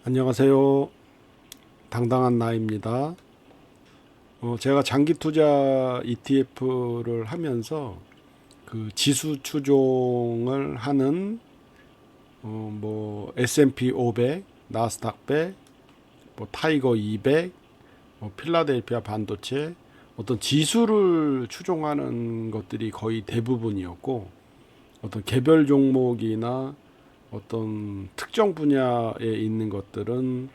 안녕하세요. 당당한 나입니다. 제가 장기 투자 ETF를 하면서 그 지수 추종을 하는 뭐 S&P 500, 나스닥 100, 뭐 타이거 200, 뭐 필라델피아 반도체 어떤 지수를 추종하는 것들이 거의 대부분이었고, 어떤 개별 종목이나 어떤 특정 분야에 있는 것들은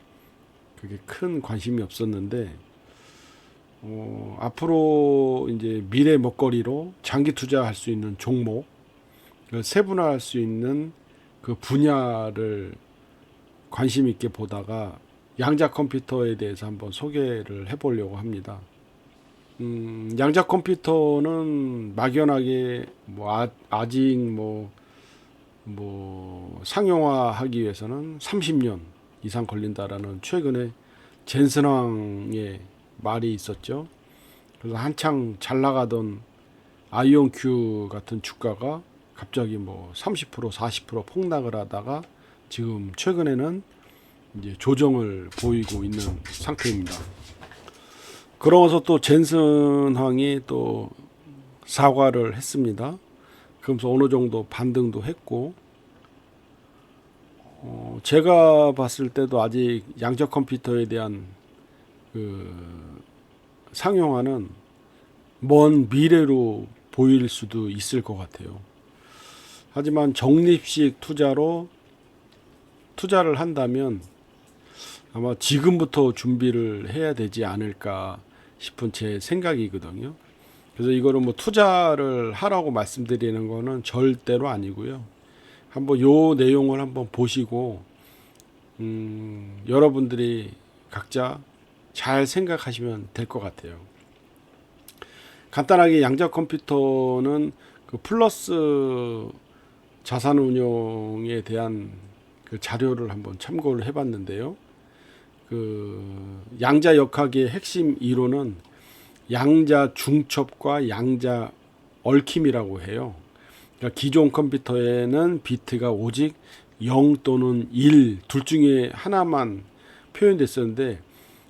그게 큰 관심이 없었는데, 앞으로 이제 미래 먹거리로 장기 투자할 수 있는 종목, 세분화할 수 있는 그 분야를 관심 있게 보다가 양자 컴퓨터에 대해서 한번 소개를 해보려고 합니다. 양자 컴퓨터는 막연하게 아직 상용화하기 위해서는 30년 이상 걸린다라는 최근에 젠슨왕의 말이 있었죠. 그래서 한창 잘 나가던 아이온큐 같은 주가가 갑자기 30% 40% 폭락을 하다가 지금 최근에는 이제 조정을 보이고 있는 상태입니다. 그러면서 또 젠슨황이 또 사과를 했습니다. 그러면서 어느 정도 반등도 했고, 제가 봤을 때도 아직 양적 컴퓨터에 대한 그 상용화는 먼 미래로 보일 수도 있을 것 같아요. 하지만 적립식 투자로 투자를 한다면 아마 지금부터 준비를 해야 되지 않을까 싶은 제 생각이거든요. 그래서 이거를 투자를 하라고 말씀드리는 거는 절대로 아니고요. 한번 요 내용을 한번 보시고 여러분들이 각자 잘 생각하시면 될 것 같아요. 간단하게 양자 컴퓨터는 그 플러스 자산운용에 대한 그 자료를 한번 참고를 해봤는데요. 그 양자 역학의 핵심 이론은 양자 중첩과 양자 얽힘이라고 해요. 그러니까 기존 컴퓨터에는 비트가 오직 0 또는 1 둘 중에 하나만 표현됐었는데,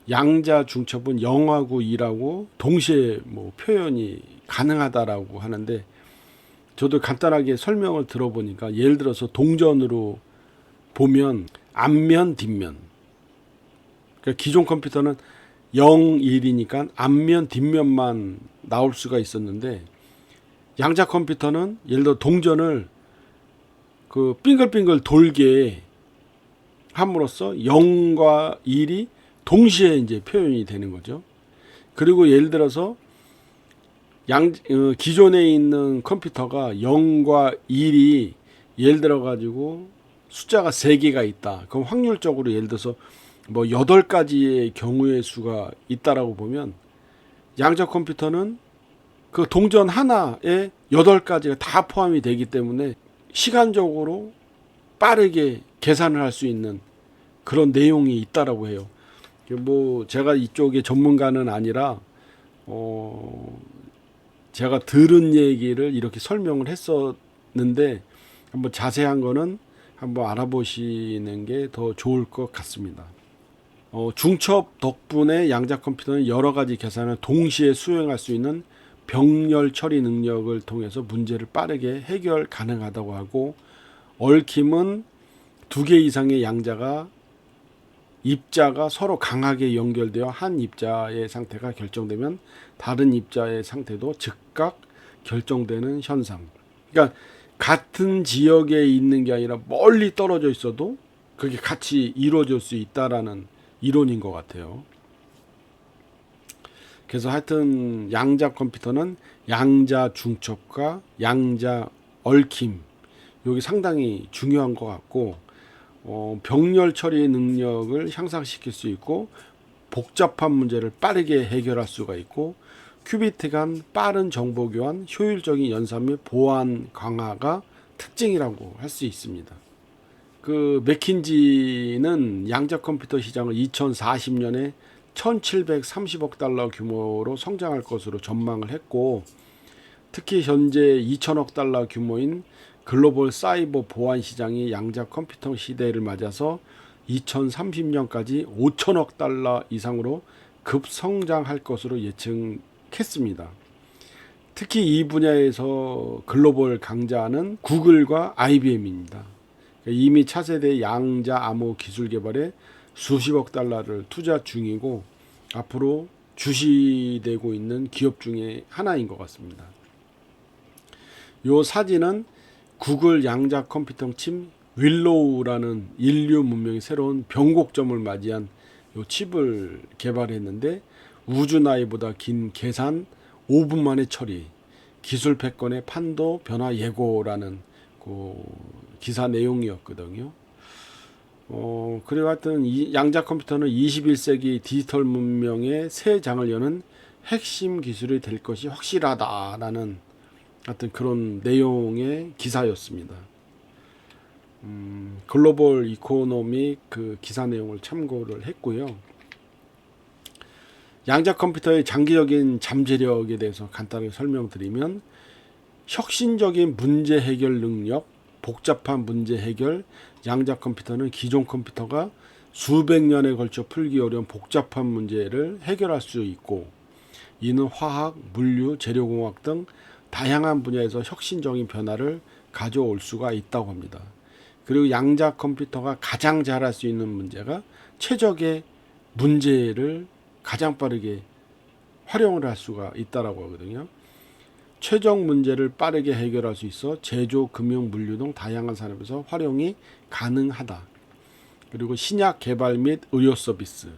양자 중첩은 0하고 2라고 동시에 표현이 가능하다라고 하는데, 저도 간단하게 설명을 들어보니까 예를 들어서 동전으로 보면 앞면 뒷면, 그러니까 기존 컴퓨터는 0, 1이니까 앞면 뒷면만 나올 수가 있었는데, 양자 컴퓨터는 예를 들어 동전을 그 빙글빙글 돌게 함으로써 0과 1이 동시에 이제 표현이 되는 거죠. 그리고 예를 들어서 기존에 있는 컴퓨터가 0과 1이 예를 들어 가지고 숫자가 3개가 있다. 그럼 확률적으로 예를 들어서 8가지의 경우의 수가 있다라고 보면, 양자 컴퓨터는 그 동전 하나에 8가지가 다 포함이 되기 때문에 시간적으로 빠르게 계산을 할 수 있는 그런 내용이 있다라고 해요. 제가 이쪽에 전문가는 아니라 제가 들은 얘기를 이렇게 설명을 했었는데, 한번 자세한 거는 한번 알아보시는 게 더 좋을 것 같습니다. 중첩 덕분에 양자 컴퓨터는 여러 가지 계산을 동시에 수행할 수 있는 병렬 처리 능력을 통해서 문제를 빠르게 해결 가능하다고 하고, 얽힘은 2개 이상의 양자가 입자가 서로 강하게 연결되어 한 입자의 상태가 결정되면 다른 입자의 상태도 즉각 결정되는 현상. 그러니까 같은 지역에 있는 게 아니라 멀리 떨어져 있어도 그게 같이 이루어질 수 있다라는 이론인 것 같아요. 그래서 하여튼 양자 컴퓨터는 양자 중첩과 양자 얽힘, 여기 상당히 중요한 것 같고, 병렬 처리 능력을 향상시킬 수 있고, 복잡한 문제를 빠르게 해결할 수가 있고, 큐비트 간 빠른 정보 교환, 효율적인 연산 및 보안 강화가 특징이라고 할 수 있습니다. 그 맥킨지는 양자 컴퓨터 시장을 2040년에 1730억 달러 규모로 성장할 것으로 전망을 했고, 특히 현재 2천억 달러 규모인 글로벌 사이버 보안 시장이 양자 컴퓨터 시대를 맞아서 2030년까지 5천억 달러 이상으로 급성장할 것으로 예측했습니다. 특히 이 분야에서 글로벌 강자는 구글과 IBM입니다. 이미 차세대 양자 암호 기술 개발에 수십억 달러를 투자 중이고 앞으로 주시되고 있는 기업 중에 하나인 것 같습니다. 이 사진은 구글 양자 컴퓨터 칩 윌로우라는 인류 문명의 새로운 변곡점을 맞이한 이 칩을 개발했는데 우주 나이보다 긴 계산 5분 만에 처리, 기술 패권의 판도 변화 예고라는 그 기사 내용이었거든요. 그리고 하여튼 이 양자 컴퓨터는 21세기 디지털 문명의 새 장을 여는 핵심 기술이 될 것이 확실하다라는 하여튼 그런 내용의 기사였습니다. 글로벌 이코노믹 그 기사 내용을 참고를 했고요. 양자 컴퓨터의 장기적인 잠재력에 대해서 간단하게 설명드리면 혁신적인 문제 해결 능력, 복잡한 문제 해결, 양자 컴퓨터는 기존 컴퓨터가 수백 년에 걸쳐 풀기 어려운 복잡한 문제를 해결할 수 있고 이는 화학, 물류, 재료공학 등 다양한 분야에서 혁신적인 변화를 가져올 수가 있다고 합니다. 그리고 양자 컴퓨터가 가장 잘할 수 있는 문제가 최적의 문제를 가장 빠르게 활용을 할 수가 있다고 하거든요. 최적 문제를 빠르게 해결할 수 있어 제조, 금융, 물류 등 다양한 산업에서 활용이 가능하다. 그리고 신약 개발 및 의료 서비스.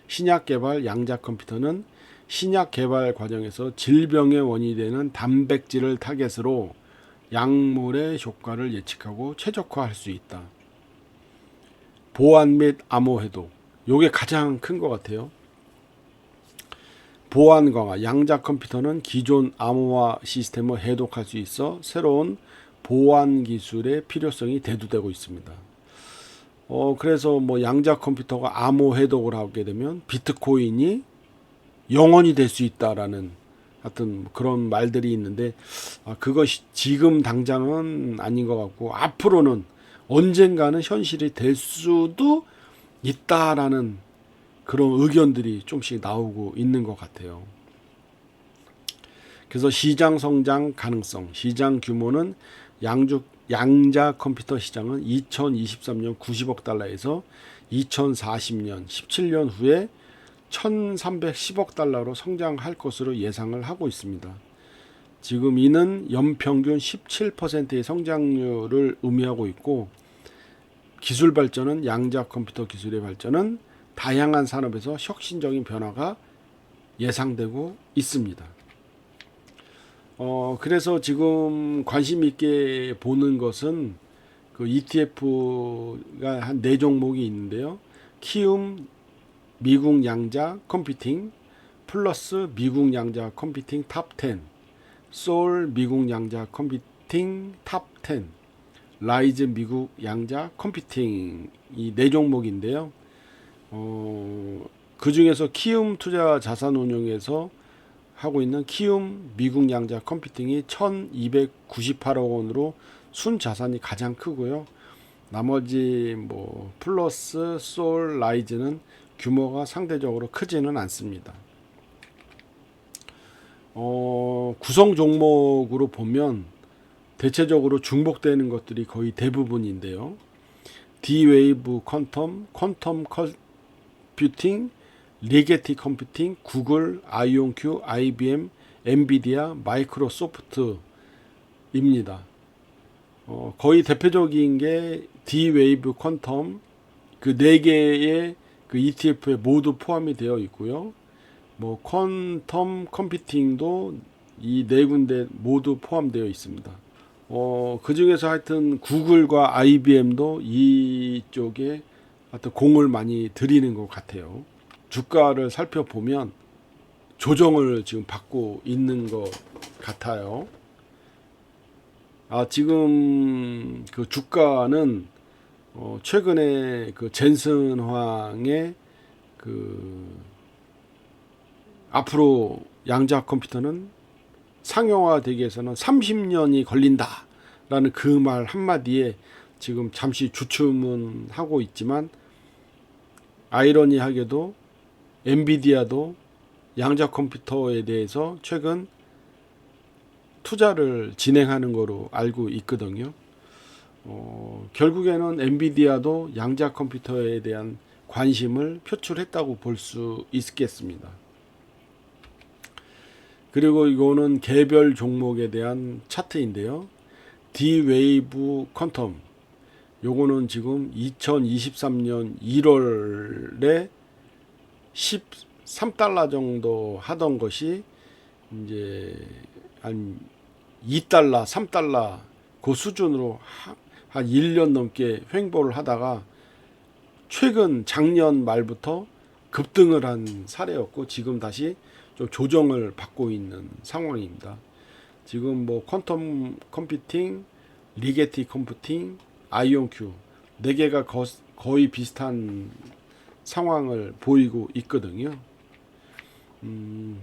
신약 개발 양자 컴퓨터는 신약 개발 과정에서 질병의 원인이 되는 단백질을 타겟으로 약물의 효과를 예측하고 최적화할 수 있다. 보안 및 암호 해독. 요게 가장 큰 것 같아요. 보안 강화. 양자 컴퓨터는 기존 암호화 시스템을 해독할 수 있어 새로운 보안 기술의 필요성이 대두되고 있습니다. 그래서 뭐 양자 컴퓨터가 암호 해독을 하게 되면 비트코인이 영원히 될 수 있다라는 하여튼 그런 말들이 있는데 그것이 지금 당장은 아닌 것 같고 앞으로는 언젠가는 현실이 될 수도 있다라는 그런 의견들이 좀씩 나오고 있는 것 같아요. 그래서 시장 성장 가능성, 시장 규모는 양자 컴퓨터 시장은 2023년 90억 달러에서 2040년 17년 후에 1310억 달러로 성장할 것으로 예상을 하고 있습니다. 지금 이는 연평균 17%의 성장률을 의미하고 있고 기술 발전은 양자 컴퓨터 기술의 발전은 다양한 산업에서 혁신적인 변화가 예상되고 있습니다. 그래서 지금 관심 있게 보는 것은 그 ETF가 한 4종목이 있는데요. 키움 미국 양자 컴퓨팅 플러스 미국 양자 컴퓨팅 탑 10, 소울 미국 양자 컴퓨팅 탑 10, 라이즈 미국 양자 컴퓨팅 이 4종목인데요. 그 중에서 키움 투자 자산운용에서 하고 있는 키움 미국 양자 컴퓨팅이 1298억 원으로 순자산이 가장 크고요. 나머지 뭐 플러스, 솔, 라이즈는 규모가 상대적으로 크지는 않습니다. 구성 종목으로 보면 대체적으로 중복되는 것들이 거의 대부분인데요. D-Wave 퀀텀, 퀀텀 컴퓨팅, 리게티 컴퓨팅, 구글, 아이온큐, IBM, 엔비디아, 마이크로소프트입니다. 거의 대표적인 게 D-Wave 퀀텀 그 4개의 그 ETF에 모두 포함이 되어 있고요. 뭐 퀀텀 컴퓨팅도 이 4군데 모두 포함되어 있습니다. 그 중에서 하여튼 구글과 IBM도 이쪽에 하여튼 공을 많이 들이는 것 같아요. 주가를 살펴보면 조정을 지금 받고 있는 것 같아요. 지금 그 주가는 최근에 그 젠슨 황의 그 앞으로 양자 컴퓨터는 상용화되기 위해서는 30년이 걸린다라는 그 말 한마디에 지금 잠시 주춤은 하고 있지만 아이러니하게도 엔비디아도 양자 컴퓨터에 대해서 최근 투자를 진행하는 거로 알고 있거든요. 결국에는 엔비디아도 양자 컴퓨터에 대한 관심을 표출했다고 볼 수 있겠습니다. 그리고 이거는 개별 종목에 대한 차트인데요. D-Wave 퀀텀, 요거는 지금 2023년 1월에 13달러 정도 하던 것이 이제 한 2달러, 3달러 그 수준으로 한 1년 넘게 횡보를 하다가 최근 작년 말부터 급등을 한 사례였고, 지금 다시 좀 조정을 받고 있는 상황입니다. 지금 뭐 퀀텀 컴퓨팅, 리게티 컴퓨팅, 아이온큐 4개가 거의 비슷한 상황을 보이고 있거든요.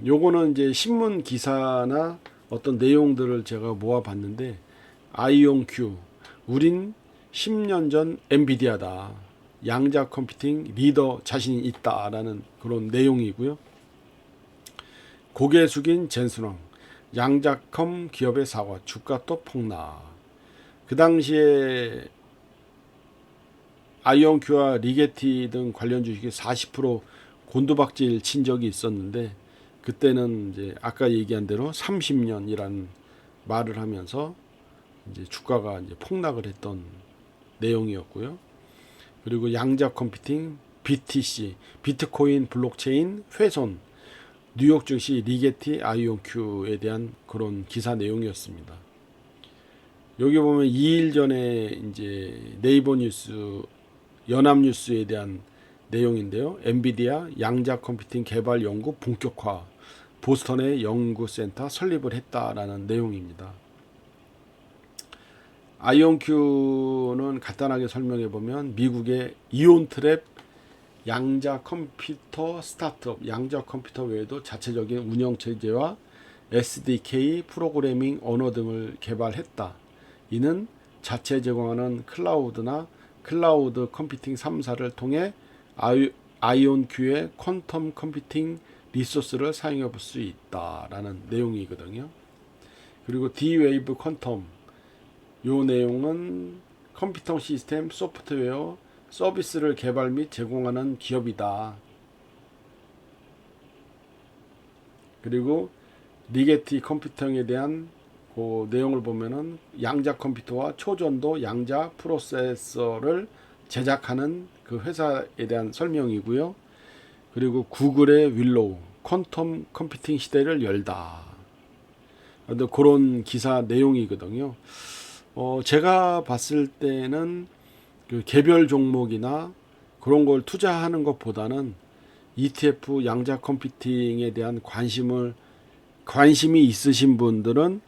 요거는 이제 신문 기사나 어떤 내용들을 제가 모아봤는데, 아이온큐, 우린 10년 전 엔비디아다, 양자 컴퓨팅 리더 자신이 있다라는 그런 내용이고요. 고개 숙인 젠슨왕, 양자컴 기업의 사과, 주가 또 폭락. 그 당시에 아이온큐와 리게티 등 관련 주식이 40% 곤두박질 친 적이 있었는데, 그때는 이제 아까 얘기한 대로 30년이라는 말을 하면서 이제 주가가 이제 폭락을 했던 내용이었고요. 그리고 양자 컴퓨팅, BTC, 비트코인 블록체인 훼손, 뉴욕 증시 리게티 아이온큐에 대한 그런 기사 내용이었습니다. 여기 보면 2일 전에 이제 네이버 뉴스, 연합뉴스에 대한 내용인데요. 엔비디아 양자 컴퓨팅 개발 연구 본격화, 보스턴의 연구센터 설립을 했다라는 내용입니다. 아이온큐는 간단하게 설명해 보면 미국의 이온트랩 양자 컴퓨터 스타트업, 양자 컴퓨터 외에도 자체적인 운영 체제와 SDK 프로그래밍 언어 등을 개발했다. 이는 자체 제공하는 클라우드나 클라우드 컴퓨팅 3사를 통해 아이온큐의 퀀텀 컴퓨팅 리소스를 사용해 볼 수 있다라는 내용이거든요. 그리고 D-Wave 퀀텀, 요 내용은 컴퓨터 시스템, 소프트웨어, 서비스를 개발 및 제공하는 기업이다. 그리고 리게티 컴퓨팅에 대한 그 내용을 보면은 양자 컴퓨터와 초전도 양자 프로세서를 제작하는 그 회사에 대한 설명이고요. 그리고 구글의 윌로우, 퀀텀 컴퓨팅 시대를 열다. 그런 기사 내용이거든요. 제가 봤을 때는 그 개별 종목이나 그런 걸 투자하는 것보다는 ETF 양자 컴퓨팅에 대한 관심이 있으신 분들은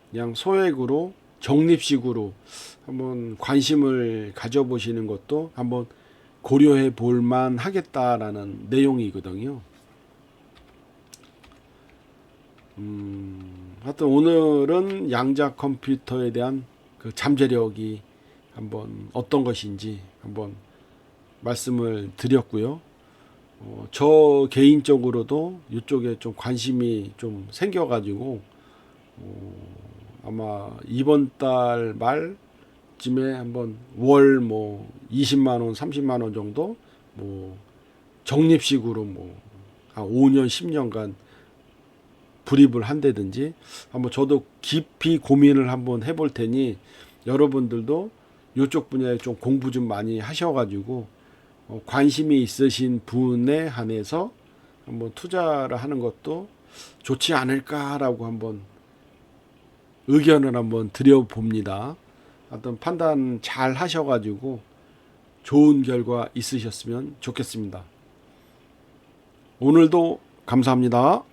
그냥 소액으로 적립식으로 한번 관심을 가져보시는 것도 한번 고려해 볼만 하겠다라는 내용이거든요. 하여튼 오늘은 양자 컴퓨터에 대한 그 잠재력이 한번 어떤 것인지 한번 말씀을 드렸고요. 저 개인적으로도 이쪽에 좀 관심이 좀 생겨가지고 아마 이번 달 말쯤에 한번 월 뭐 20만 원, 30만 원 정도 뭐 적립식으로 뭐 한 5년, 10년간 불입을 한다든지 한번 저도 깊이 고민을 한번 해볼 테니 여러분들도 이쪽 분야에 좀 공부 좀 많이 하셔가지고 관심이 있으신 분에 한해서 한번 투자를 하는 것도 좋지 않을까라고 한번 의견을 한번 드려봅니다. 하여튼 판단 잘 하셔가지고 좋은 결과 있으셨으면 좋겠습니다. 오늘도 감사합니다.